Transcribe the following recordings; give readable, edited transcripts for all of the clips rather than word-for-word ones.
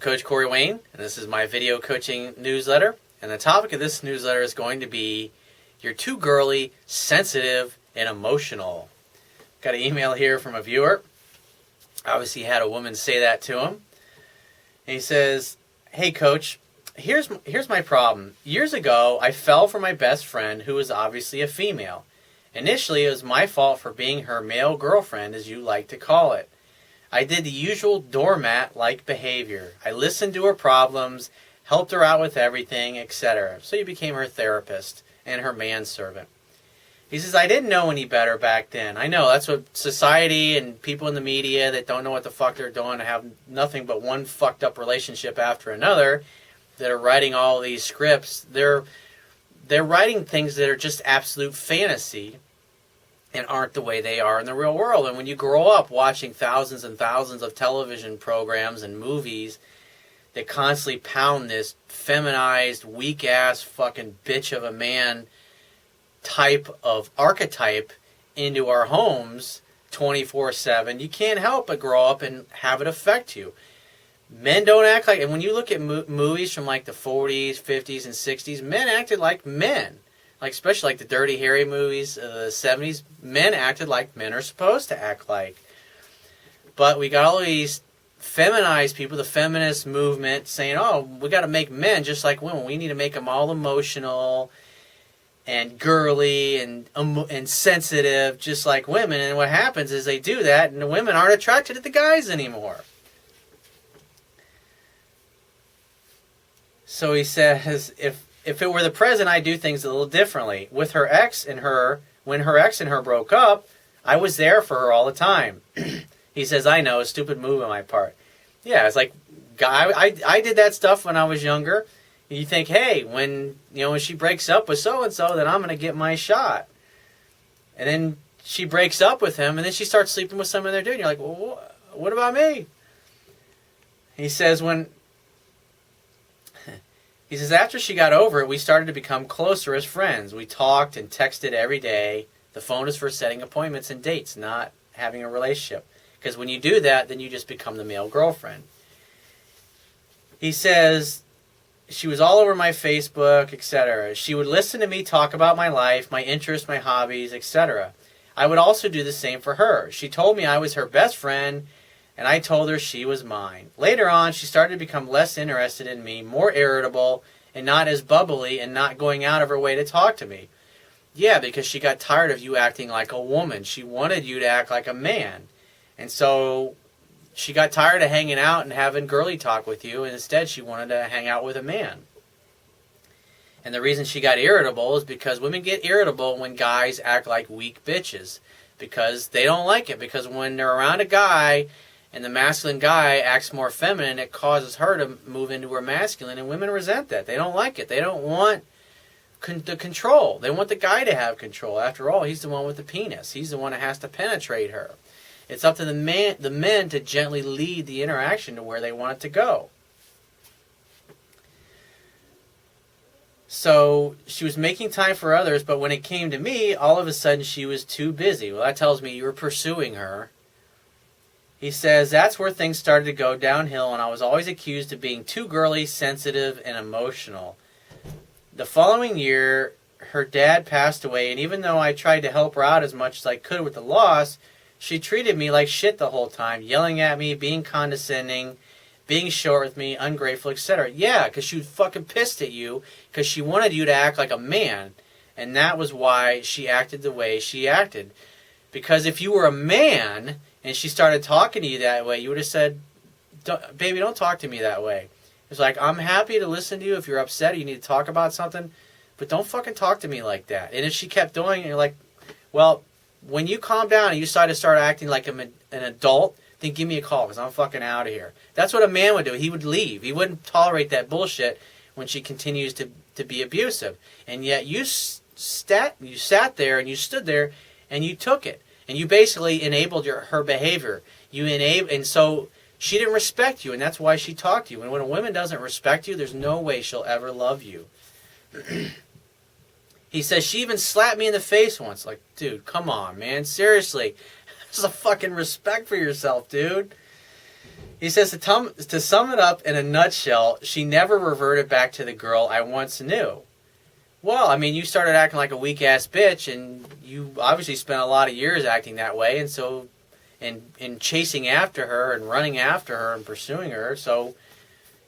Coach Corey Wayne, and this is my video coaching newsletter. And the topic of this newsletter is going to be, you're too girly, sensitive, and emotional. Got an email here from a viewer. Obviously had a woman say that to him. And he says, hey coach, here's my problem. Years ago, I fell for my best friend who was obviously a female. Initially, it was my fault for being her male girlfriend, as you like to call it. I did the usual doormat-like behavior. I listened to her problems, helped her out with everything, etc. So you became her therapist and her manservant. He says, I didn't know any better back then. I know, that's what society and people in the media that don't know what the fuck they're doing, have nothing but one fucked up relationship after another, that are writing all these scripts. They're writing things that are just absolute fantasy and aren't the way they are in the real world. And when you grow up watching thousands and thousands of television programs and movies that constantly pound this feminized, weak-ass fucking bitch of a man type of archetype into our homes 24/7, you can't help but grow up and have it affect you. Men don't act like, and when you look at movies from like the 40s, 50s, and 60s, men acted like men. Like, especially like the Dirty Harry movies of the 70s, men acted like men are supposed to act like. But we got all these feminized people, the feminist movement, saying, oh, we got to make men just like women. We need to make them all emotional and girly and sensitive, just like women. And what happens is they do that, and the women aren't attracted to the guys anymore. So he says, if it were the present, I'd do things a little differently. With her ex and her, when her ex and her broke up, I was there for her all the time. He says, I know, a stupid move on my part. Yeah, it's like, I did that stuff when I was younger. You think, hey, when she breaks up with so-and-so, then I'm going to get my shot. And then she breaks up with him, and then she starts sleeping with some other dude. And you're like, well, what about me? He says, after she got over it, we started to become closer as friends. We talked and texted every day. The phone is for setting appointments and dates, not having a relationship. Because when you do that, then you just become the male girlfriend. He says, she was all over my Facebook, etc. She would listen to me talk about my life, my interests, my hobbies, etc. I would also do the same for her. She told me I was her best friend, and I told her she was mine. Later on, she started to become less interested in me, more irritable, and not as bubbly, and not going out of her way to talk to me. Yeah, because she got tired of you acting like a woman. She wanted you to act like a man. And so she got tired of hanging out and having girly talk with you, and instead she wanted to hang out with a man. And the reason she got irritable is because women get irritable when guys act like weak bitches, because they don't like it. Because when they're around a guy and the masculine guy acts more feminine, it causes her to move into her masculine, and women resent that. They don't like it. They don't want the control. They want the guy to have control. After all, he's the one with the penis. He's the one that has to penetrate her. It's up to the men to gently lead the interaction to where they want it to go. So she was making time for others, but when it came to me, all of a sudden she was too busy. Well, that tells me you were pursuing her. He says, that's where things started to go downhill, and I was always accused of being too girly, sensitive, and emotional. The following year, her dad passed away, and even though I tried to help her out as much as I could with the loss, she treated me like shit the whole time, yelling at me, being condescending, being short with me, ungrateful, etc. Yeah, because she was fucking pissed at you, because she wanted you to act like a man, and that was why she acted the way she acted. Because if you were a man and she started talking to you that way, you would have said, baby, don't talk to me that way. It's like, I'm happy to listen to you if you're upset or you need to talk about something, but don't fucking talk to me like that. And if she kept doing it, you're like, well, when you calm down and you decide to start acting like an adult, then give me a call because I'm fucking out of here. That's what a man would do. He would leave. He wouldn't tolerate that bullshit when she continues to be abusive. And yet you sat there and you stood there and you took it. And you basically enabled her behavior. And so she didn't respect you, and that's why she talked to you. And when a woman doesn't respect you, there's no way she'll ever love you. He says, she even slapped me in the face once. Like, dude, come on, man. Seriously. Have some fucking respect for yourself, dude. He says, to sum it up in a nutshell, she never reverted back to the girl I once knew. Well, I mean, you started acting like a weak-ass bitch, and you obviously spent a lot of years acting that way, and so, and chasing after her, and running after her, and pursuing her, so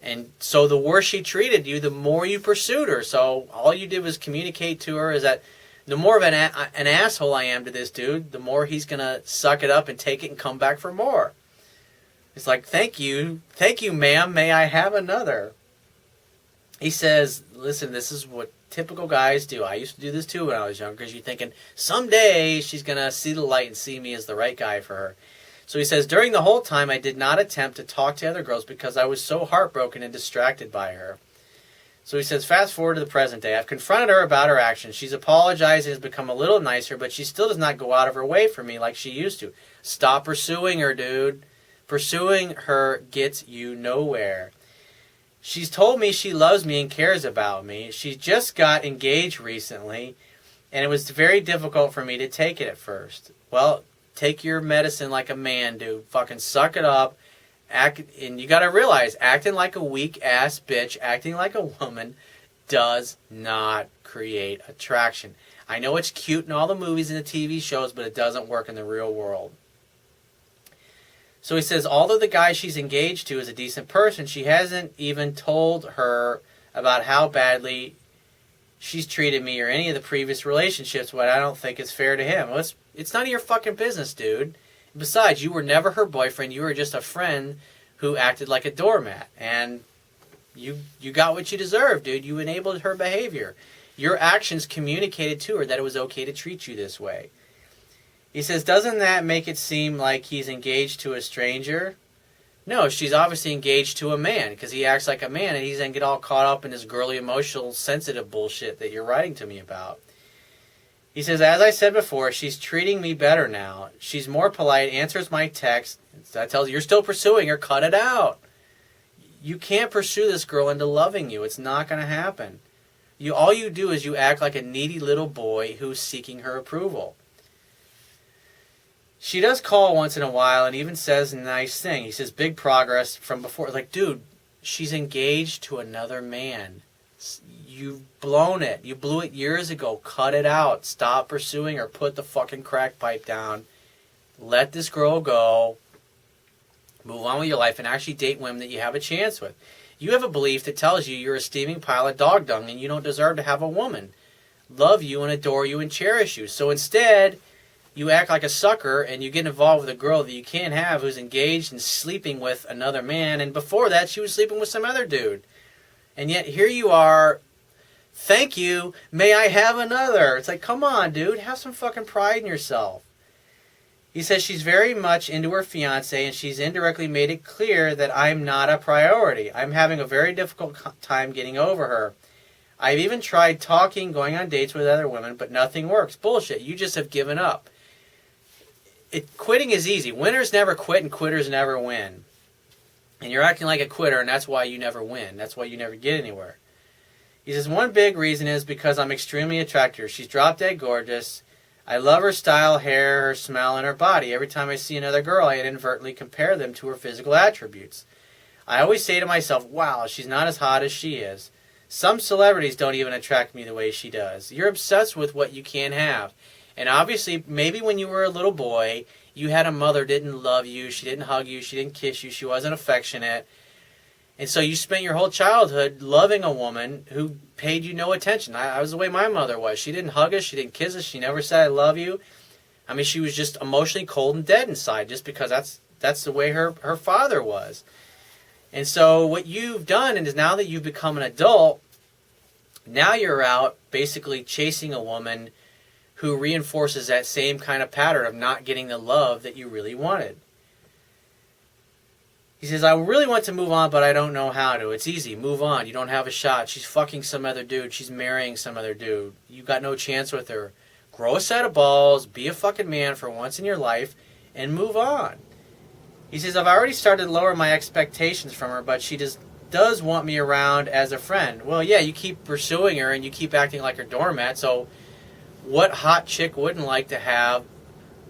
the worse she treated you, the more you pursued her. So all you did was communicate to her is that the more of an asshole I am to this dude, the more he's going to suck it up and take it and come back for more. It's like, thank you, ma'am, may I have another? He says, listen, this is what typical guys do. I used to do this too when I was younger, because you're thinking, someday she's going to see the light and see me as the right guy for her. So he says, during the whole time, I did not attempt to talk to other girls because I was so heartbroken and distracted by her. So he says, fast forward to the present day. I've confronted her about her actions. She's apologized and has become a little nicer, but she still does not go out of her way for me like she used to. Stop pursuing her, dude. Pursuing her gets you nowhere. She's told me she loves me and cares about me. She just got engaged recently, and it was very difficult for me to take it at first. Well, take your medicine like a man, dude. Fucking suck it up. And you gotta realize, acting like a weak-ass bitch, acting like a woman, does not create attraction. I know it's cute in all the movies and the TV shows, but it doesn't work in the real world. So he says, although the guy she's engaged to is a decent person, she hasn't even told her about how badly she's treated me or any of the previous relationships, what I don't think is fair to him. Well, it's none of your fucking business, dude. Besides, you were never her boyfriend. You were just a friend who acted like a doormat. And you got what you deserved, dude. You enabled her behavior. Your actions communicated to her that it was okay to treat you this way. He says, doesn't that make it seem like he's engaged to a stranger? No, she's obviously engaged to a man because he acts like a man, and he's then get all caught up in this girly, emotional, sensitive bullshit that you're writing to me about. He says, as I said before, she's treating me better now. She's more polite, answers my text. That tells you you're still pursuing her. Cut it out. You can't pursue this girl into loving you. It's not going to happen. All you do is you act like a needy little boy who's seeking her approval. She does call once in a while and even says a nice thing. He says, big progress from before. Like, dude, she's engaged to another man. You've blown it. You blew it years ago. Cut it out. Stop pursuing her. Put the fucking crack pipe down. Let this girl go. Move on with your life and actually date women that you have a chance with. You have a belief that tells you you're a steaming pile of dog dung and you don't deserve to have a woman love you and adore you and cherish you. So instead, you act like a sucker and you get involved with a girl that you can't have who's engaged and sleeping with another man. And before that, she was sleeping with some other dude. And yet here you are. Thank you. May I have another? It's like, come on, dude. Have some fucking pride in yourself. He says she's very much into her fiancé and she's indirectly made it clear that I'm not a priority. I'm having a very difficult time getting over her. I've even tried talking, going on dates with other women, but nothing works. Bullshit. You just have given up. Quitting is easy. Winners never quit and quitters never win. And you're acting like a quitter, and that's why you never win. That's why you never get anywhere. He says, one big reason is because I'm extremely attracted to her. She's drop dead gorgeous. I love her style, hair, her smell, and her body. Every time I see another girl, I inadvertently compare them to her physical attributes. I always say to myself, wow, she's not as hot as she is. Some celebrities don't even attract me the way she does. You're obsessed with what you can't have. And obviously, maybe when you were a little boy, you had a mother didn't love you, she didn't hug you, she didn't kiss you, she wasn't affectionate. And so you spent your whole childhood loving a woman who paid you no attention. I was the way my mother was. She didn't hug us, she didn't kiss us, she never said I love you. I mean, she was just emotionally cold and dead inside just because that's the way her father was. And so what you've done is now that you've become an adult, now you're out basically chasing a woman who reinforces that same kind of pattern of not getting the love that you really wanted. He says, I really want to move on, but I don't know how to. It's easy. Move on. You don't have a shot. She's fucking some other dude. She's marrying some other dude. You got no chance with her. Grow a set of balls. Be a fucking man for once in your life and move on. He says, I've already started to lower my expectations from her, but she does want me around as a friend. Well, yeah, you keep pursuing her and you keep acting like her doormat, so what hot chick wouldn't like to have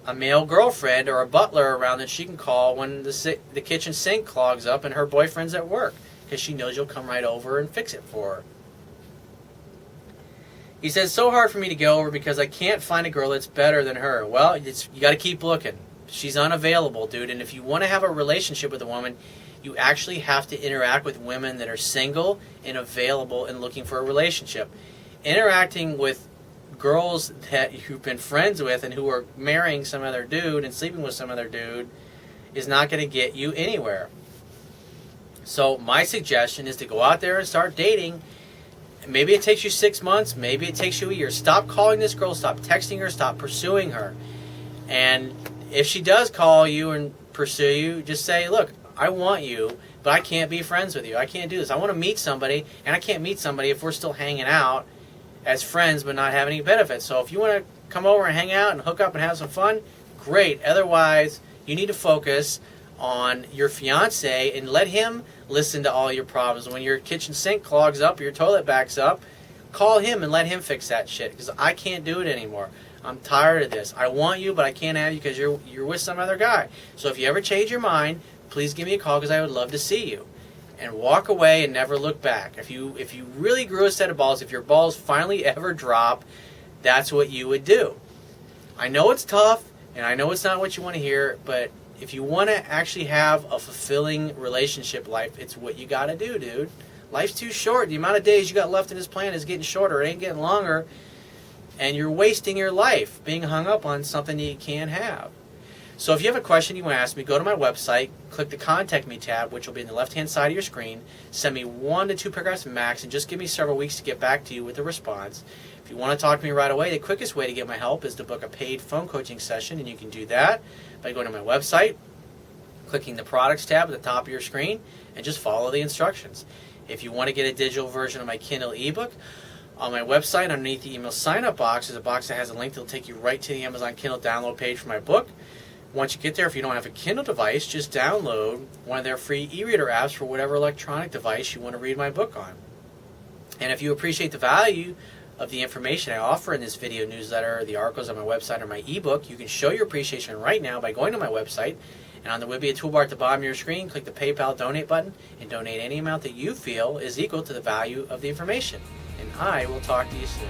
a male girlfriend or a butler around that she can call when the kitchen sink clogs up and her boyfriend's at work, because she knows you'll come right over and fix it for her. He says, so hard for me to get over because I can't find a girl that's better than her. Well, you got to keep looking. She's unavailable, dude. And if you want to have a relationship with a woman, you actually have to interact with women that are single and available and looking for a relationship. Interacting with girls that you've been friends with and who are marrying some other dude and sleeping with some other dude is not going to get you anywhere. So my suggestion is to go out there and start dating. Maybe it takes you 6 months. Maybe it takes you a year. Stop calling this girl. Stop texting her. Stop pursuing her. And if she does call you and pursue you, just say, look, I want you, but I can't be friends with you. I can't do this. I want to meet somebody, and I can't meet somebody if we're still hanging out as friends but not having any benefits. So if you want to come over and hang out and hook up and have some fun, great. Otherwise, you need to focus on your fiance and let him listen to all your problems. When your kitchen sink clogs up or your toilet backs up, call him and let him fix that shit, because I can't do it anymore. I'm tired of this. I want you, but I can't have you because you're with some other guy. So if you ever change your mind, please give me a call, because I would love to see you. And walk away and never look back. If you really grew a set of balls, if your balls finally ever drop, that's what you would do. I know it's tough, and I know it's not what you want to hear, but if you want to actually have a fulfilling relationship life, it's what you got to do, dude. Life's too short. The amount of days you got left in this planet is getting shorter. It ain't getting longer. And you're wasting your life being hung up on something that you can't have. So if you have a question you want to ask me, go to my website, click the Contact Me tab, which will be in the left-hand side of your screen. Send me 1 to 2 paragraphs max, and just give me several weeks to get back to you with a response. If you want to talk to me right away, the quickest way to get my help is to book a paid phone coaching session, and you can do that by going to my website, clicking the Products tab at the top of your screen, and just follow the instructions. If you want to get a digital version of my Kindle ebook, on my website, underneath the email sign-up box, is a box that has a link that will take you right to the Amazon Kindle download page for my book. Once you get there, if you don't have a Kindle device, just download one of their free e-reader apps for whatever electronic device you want to read my book on. And if you appreciate the value of the information I offer in this video newsletter, the articles on my website, or my ebook, you can show your appreciation right now by going to my website, and on the Wibiya toolbar at the bottom of your screen, click the PayPal donate button and donate any amount that you feel is equal to the value of the information. And I will talk to you soon.